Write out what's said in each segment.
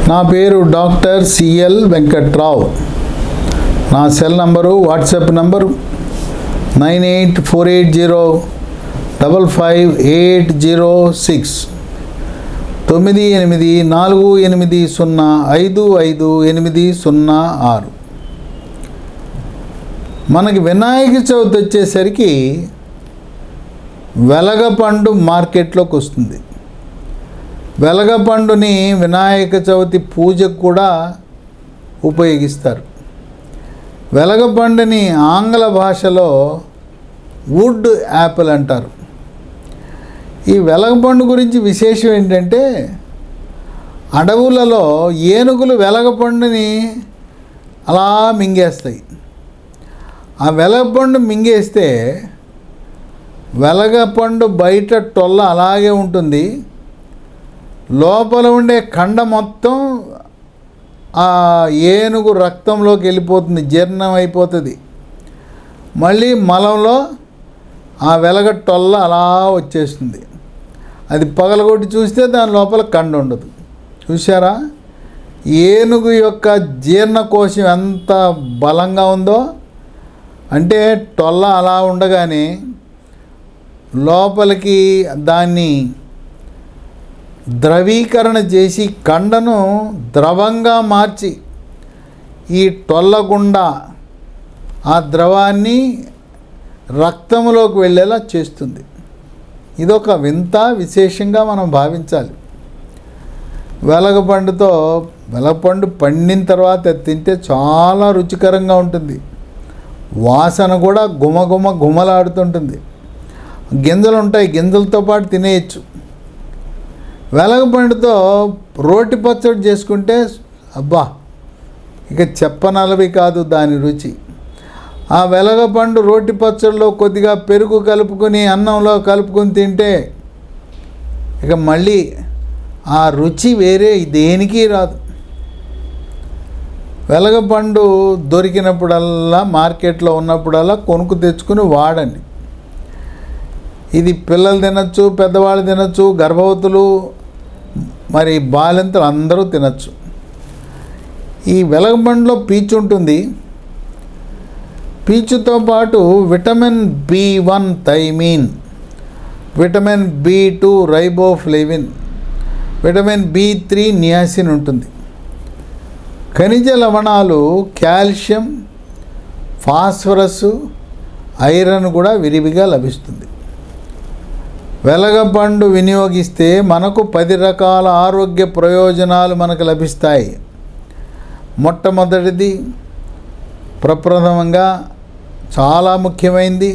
నా పేరు doctor CL Venkatrao. నా సెల్ నంబరు వాట్సాప్ నంబరు 9848055806 9848055806. మనకి వినాయక చవితి వచ్చేసరికి వెలగపండు మార్కెట్లోకి వస్తుంది. వెలగపండుని వినాయక చవితి పూజకు కూడా ఉపయోగిస్తారు. వెలగపండుని ఆంగ్ల భాషలో వుడ్ యాపిల్ అంటారు. ఈ వెలగపండు గురించి విశేషం ఏంటంటే, అడవులలో ఏనుగులు వెలగపండుని అలా మింగేస్తాయి. ఆ వెలగపండు మింగేస్తే వెలగపండు బయట టొల్ల అలాగే ఉంటుంది, లోపల ఉండే కండ మొత్తం ఆ ఏనుగు రక్తంలోకి వెళ్ళిపోతుంది, జీర్ణం అయిపోతుంది. మళ్ళీ మలంలో ఆ వెలగ టొల్ల అలా వచ్చేస్తుంది. అది పగలగొట్టి చూస్తే దాని లోపల కండ ఉండదు. చూసారా, ఏనుగు యొక్క జీర్ణకోశం ఎంత బలంగా ఉందో. అంటే టొల్ల అలా ఉండగానే లోపలికి దాన్ని ద్రవీకరణ చేసి కండను ద్రవంగా మార్చి ఈ టొల్లగుండా ఆ ద్రవాన్ని రక్తంలోకి వెళ్ళేలా చేస్తుంది. ఇదొక వింత విశేషంగా మనం భావించాలి. వెలగపండు పండిన తర్వాత తింటే చాలా రుచికరంగా ఉంటుంది. వాసన కూడా గుమలాడుతుంటుంది. గింజలు ఉంటాయి, గింజలతో పాటు తినేయచ్చు. వెలగపండుతో రోటి పచ్చడి చేసుకుంటే అబ్బా, ఇక చెప్పనలవి కాదు దాని రుచి. ఆ వెలగపండు రోటి పచ్చడిలో కొద్దిగా పెరుగు కలుపుకొని అన్నంలో కలుపుకొని తింటే ఇక మళ్ళీ ఆ రుచి వేరే దేనికి రాదు. వెలగపండు దొరికినప్పుడల్లా, మార్కెట్లో ఉన్నప్పుడల్లా కొనుక్కు తెచ్చుకుని వాడండి. ఇది పిల్లలు తినచ్చు, పెద్దవాళ్ళు తినచ్చు, గర్భవతులు, మరి బాలింతలు అందరూ తినచ్చు. ఈ వెలగపండులో పీచు ఉంటుంది. పీచుతో పాటు vitamin B1 thiamine, vitamin B2 riboflavin, vitamin B3 niacin ఉంటుంది. ఖనిజ లవణాలు కాల్షియం, ఫాస్ఫరస్, ఐరన్ కూడా విరివిగా లభిస్తుంది. వెలగపండు వినియోగిస్తే మనకు 10 రకాల ఆరోగ్య ప్రయోజనాలు మనకు లభిస్తాయి. మొట్టమొదటిది, ప్రప్రథమంగా చాలా ముఖ్యమైనది,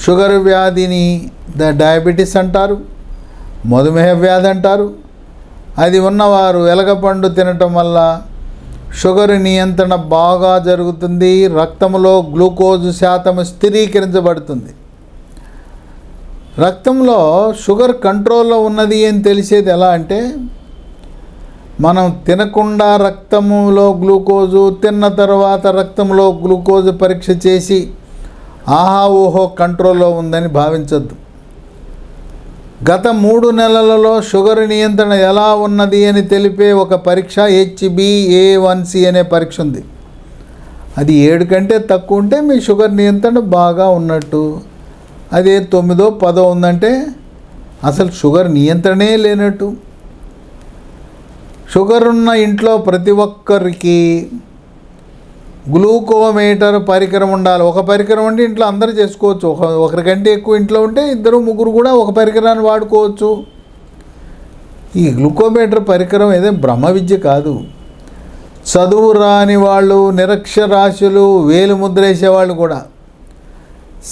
షుగర్ వ్యాధిని డయాబెటీస్ అంటారు, మధుమేహ వ్యాధి అంటారు. అది ఉన్నవారు వెలగపండు తినటం వల్ల షుగర్ నియంత్రణ బాగా జరుగుతుంది. రక్తంలో గ్లూకోజ్ శాతం స్థిరీకరించబడుతుంది. రక్తంలో షుగర్ కంట్రోల్లో ఉన్నది అని తెలిసేది ఎలా అంటే, మనం తినకుండా రక్తంలో గ్లూకోజు, తిన్న తర్వాత రక్తంలో గ్లూకోజు పరీక్ష చేసి ఓహో కంట్రోల్లో ఉందని భావించద్దు. గత 3 నెలలలో షుగర్ నియంత్రణ ఎలా ఉన్నది అని తెలిపే ఒక పరీక్ష HbA1c అనే పరీక్ష ఉంది. అది 7 కంటే తక్కువ ఉంటే మీ షుగర్ నియంత్రణ బాగా ఉన్నట్టు. అదే 9, 10 ఉందంటే అసలు షుగర్ నియంత్రణే లేనట్టు. షుగర్ ఉన్న ఇంట్లో ప్రతి ఒక్కరికి గ్లూకోమీటర్ పరికరం ఉండాలి. ఒక పరికరం ఉంటే ఇంట్లో అందరూ చేసుకోవచ్చు. ఒకరికంటే ఎక్కువ ఇంట్లో ఉంటే 2, 3 కూడా ఒక పరికరాన్ని వాడుకోవచ్చు. ఈ గ్లూకోమీటర్ పరికరం ఏదో బ్రహ్మ విద్య కాదు. చదువు రాని వాళ్ళు, నిరక్షరాస్యులు, వేలు ముద్రేసేవాళ్ళు కూడా,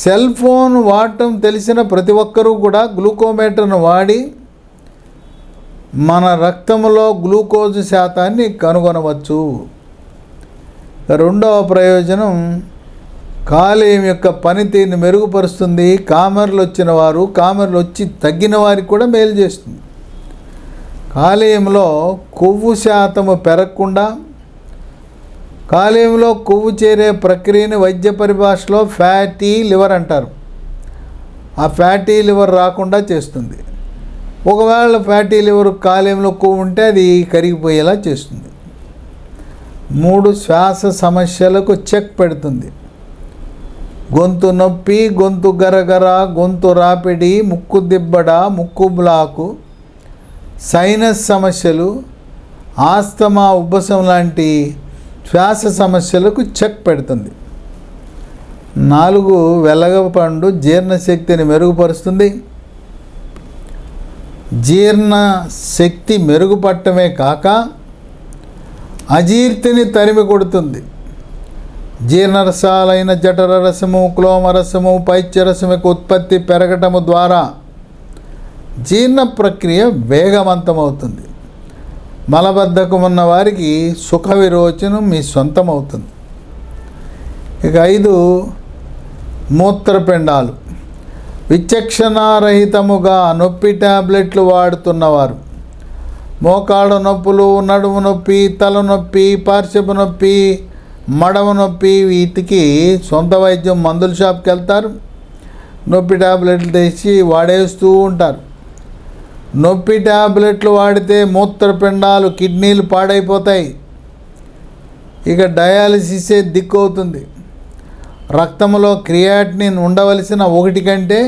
సెల్ ఫోన్ వాడటం తెలిసిన ప్రతి ఒక్కరూ కూడా గ్లూకోమీటర్ను వాడి మన రక్తంలో గ్లూకోజ్ శాతాన్ని కనుగొనవచ్చు. రెండవ ప్రయోజనం, కాలేయం యొక్క పనితీరుని మెరుగుపరుస్తుంది. కామెర్లు వచ్చిన వారు, కామెర్లు వచ్చి తగ్గిన వారికి కూడా మేలు చేస్తుంది. కాలేయంలో కొవ్వు శాతము పెరగకుండా, కాలేయంలో కొవ్వు చేరే ప్రక్రియని వైద్య పరిభాషలో ఫ్యాటీ లివర్ అంటారు. ఆ ఫ్యాటీ లివర్ రాకుండా చేస్తుంది. ఒకవేళ ఫ్యాటీ లివర్ కాలేయంలో కొవ్వు ఉంటే అది కరిగిపోయేలా చేస్తుంది. 3 శ్వాస సమస్యలకు చెక్ పెడుతుంది. గొంతు నొప్పి, గొంతు గరగర, గొంతు రాపిడి, ముక్కు దిబ్బడ, ముక్కు బ్లాకు, సైనస్ సమస్యలు, ఆస్తమా, ఉబ్బసం లాంటి శ్వాస సమస్యలకు చెక్ పెడుతుంది. 4 వెలగపండు జీర్ణశక్తిని మెరుగుపరుస్తుంది. జీర్ణశక్తి మెరుగుపడటమే కాక అజీర్తిని తరిమి కొడుతుంది. జీర్ణరసాలైన జఠర రసము, క్లోమరసము, పైత్యరసముకు ఉత్పత్తి పెరగటము ద్వారా జీర్ణ ప్రక్రియ వేగవంతమవుతుంది. మలబద్ధకం ఉన్న వారికి సుఖ విరోచనం మీ సొంతమవుతుంది. ఇక 5 మూత్రపిండాలు. విచక్షణారహితముగా నొప్పి టాబ్లెట్లు వాడుతున్నవారు, మోకాళ్ళ నొప్పులు, నడుము నొప్పి, తలనొప్పి, పార్శ్వపు నొప్పి, మడమ నొప్పి, వీటికి సొంత వైద్యం మందుల షాప్కి వెళ్తారు, నొప్పి టాబ్లెట్లు తెచ్చి వాడేస్తూ ఉంటారు. నొప్పి టాబ్లెట్లు వాడితే మూత్రపిండాలు, కిడ్నీలు పాడైపోతాయి. ఇక డయాలసిసే దిక్కు అవుతుంది. రక్తంలో క్రియాటినిన్ ఉండవలసిన 1 కంటే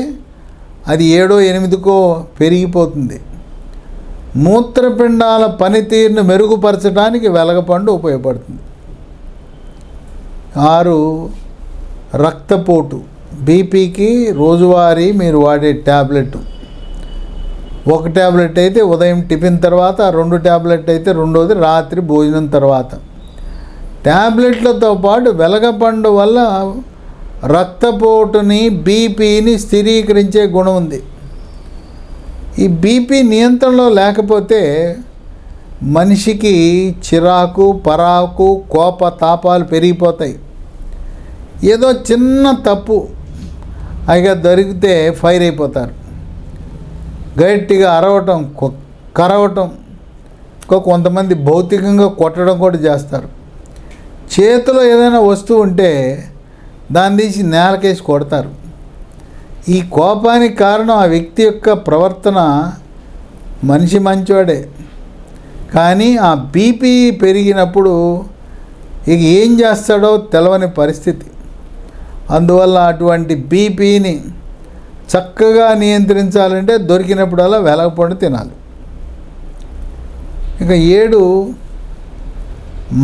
అది 7, 8కో పెరిగిపోతుంది. మూత్రపిండాల పనితీరును మెరుగుపరచడానికి వెలగపండు ఉపయోగపడుతుంది. 6 రక్తపోటు. బీపీకి రోజువారీ మీరు వాడే ట్యాబ్లెట్. 1 ట్యాబ్లెట్ అయితే ఉదయం టిఫిన్ తర్వాత, 2 ట్యాబ్లెట్ అయితే రెండోది రాత్రి భోజనం తర్వాత. ట్యాబ్లెట్లతో పాటు వెలగపండు వల్ల రక్తపోటుని, బీపీని స్థిరీకరించే గుణం ఉంది. ఈ బీపీ నియంత్రణలో లేకపోతే మనిషికి చిరాకు, పరాకు, కోప తాపాలు పెరిగిపోతాయి. ఏదో చిన్న తప్పు అయిగా దొరికితే ఫైర్ అయిపోతారు. గట్టిగా అరవటం, కరవటం, కొంతమంది భౌతికంగా కొట్టడం కూడా చేస్తారు. చేతిలో ఏదైనా వస్తువు ఉంటే దాన్ని తీసి నేలకేసి కొడతారు. ఈ కోపానికి కారణం ఆ వ్యక్తి యొక్క ప్రవర్తన. మనిషి మంచివాడే, కానీ ఆ బీపీ పెరిగినప్పుడు ఇక ఏం చేస్తాడో తెలవని పరిస్థితి. అందువల్ల అటువంటి బీపీని చక్కగా నియంత్రించాలంటే దొరికినప్పుడల్లా వెలగపండు తినాలి. ఇక 7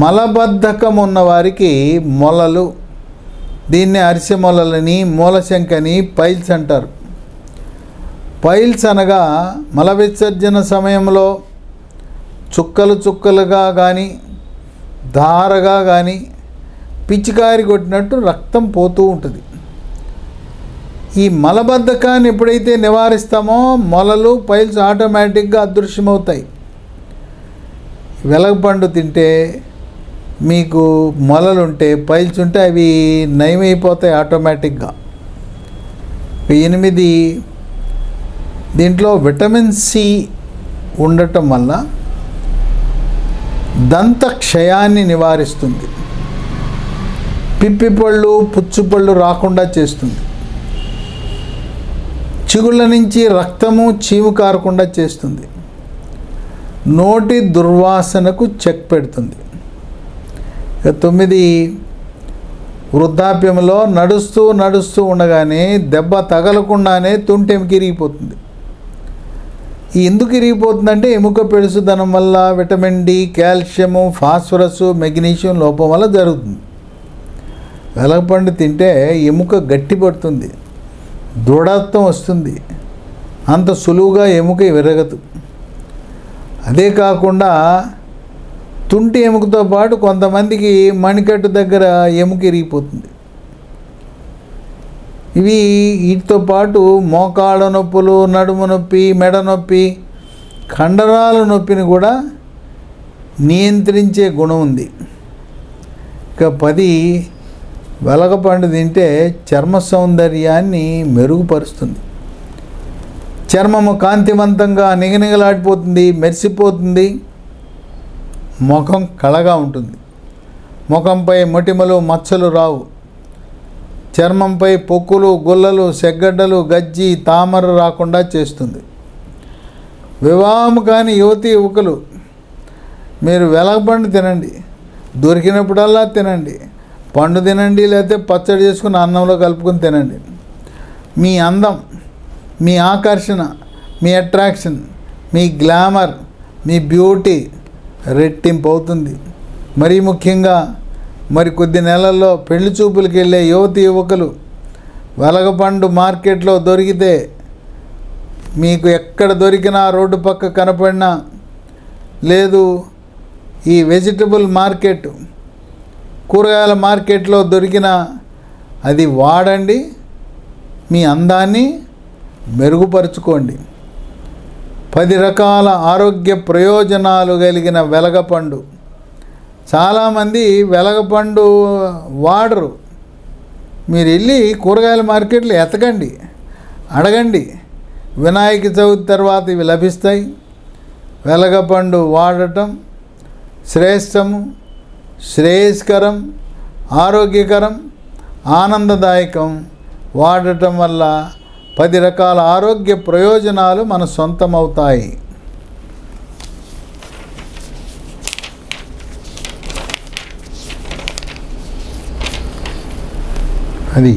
మలబద్ధకం ఉన్నవారికి మొలలు. దీన్ని అరిసె మొలలని, మూలశంకని, పైల్స్ అంటారు. పైల్స్ అనగా మల విసర్జన సమయంలో చుక్కలు చుక్కలుగా కానీ, ధారగా కానీ, పిచికారి కొట్టినట్టు రక్తం పోతూ ఉంటుంది. ఈ మలబద్ధకాన్ని ఎప్పుడైతే నివారిస్తామో మొలలు, పైల్స్ ఆటోమేటిక్గా అదృశ్యమవుతాయి. వెలగపండు తింటే మీకు మొలలు ఉంటే, పైల్స్ ఉంటే అవి నయమైపోతాయి ఆటోమేటిక్గా. 8 దీంట్లో విటమిన్ సి ఉండటం వల్ల దంత క్షయాన్ని నివారిస్తుంది. పిప్పిపళ్ళు, పుచ్చుపళ్ళు రాకుండా చేస్తుంది. చిగుళ్ళ నుంచి రక్తము, చీము కారకుండా చేస్తుంది. నోటి దుర్వాసనకు చెక్ పెడుతుంది. 9 వృద్ధాప్యంలో నడుస్తూ ఉండగానే దెబ్బ తగలకుండానే తుంటెముక ఇరిగిపోతుంది. ఎందుకు ఇరిగిపోతుందంటే ఎముక పెడుసుదనం వల్ల vitamin D, calcium, phosphorus, magnesium లోపం వల్ల జరుగుతుంది. వెలగపండు తింటే ఎముక గట్టిపడుతుంది, దృఢత్వం వస్తుంది. అంత సులువుగా ఎముక విరగదు. అదే కాకుండా తుంటి ఎముకతో పాటు కొంతమందికి మణికట్టు దగ్గర ఎముక ఇరిగిపోతుంది. వీటితో పాటు మోకాళ్ళ నొప్పులు, నడుము నొప్పి, మెడ నొప్పి, కండరాల నొప్పిని కూడా నియంత్రించే గుణం ఉంది. ఇక 10 వెలగపండు తింటే చర్మ సౌందర్యాన్ని మెరుగుపరుస్తుంది. చర్మము కాంతివంతంగా నిగనిగలాడిపోతుంది, మెరిసిపోతుంది. ముఖం కళగా ఉంటుంది. ముఖంపై మొటిమలు, మచ్చలు రావు. చర్మంపై పొక్కులు, గుల్లలు, సెగ్గడ్డలు, గజ్జి, తామర రాకుండా చేస్తుంది. వివాహం కాని యువతి యువకులు మీరు వెలగపండు తినండి, దొరికినప్పుడల్లా తినండి. పండు తినండి, లేకపోతే పచ్చడి చేసుకుని అన్నంలో కలుపుకొని తినండి. మీ అందం, మీ ఆకర్షణ, మీ అట్రాక్షన్, మీ గ్లామర్, మీ బ్యూటీ రెట్టింపు అవుతుంది. మరీ ముఖ్యంగా మరి కొద్ది నెలల్లో పెళ్లి చూపులకు వెళ్ళే యువతి యువకులు వెలగపండు మార్కెట్లో దొరికితే, మీకు ఎక్కడ దొరికినా, రోడ్డు పక్క కనపడినా, లేదు ఈ వెజిటబుల్ మార్కెట్ కూరగాయల మార్కెట్లో దొరికిన అది వాడండి, మీ అందాన్ని మెరుగుపరుచుకోండి. 10 రకాల ఆరోగ్య ప్రయోజనాలు కలిగిన వెలగపండు. చాలామంది వెలగపండు వాడరు. మీరు వెళ్ళి కూరగాయల మార్కెట్లో ఎతకండి, అడగండి. వినాయక చవితి తర్వాత ఇవి లభిస్తాయి. వెలగపండు వాడటం శ్రేష్టము, శ్రేయస్కరం, ఆరోగ్యకరం, ఆనందదాయకం. వాడటం వల్ల 10 రకాల ఆరోగ్య ప్రయోజనాలు మన సొంతమవుతాయి. అది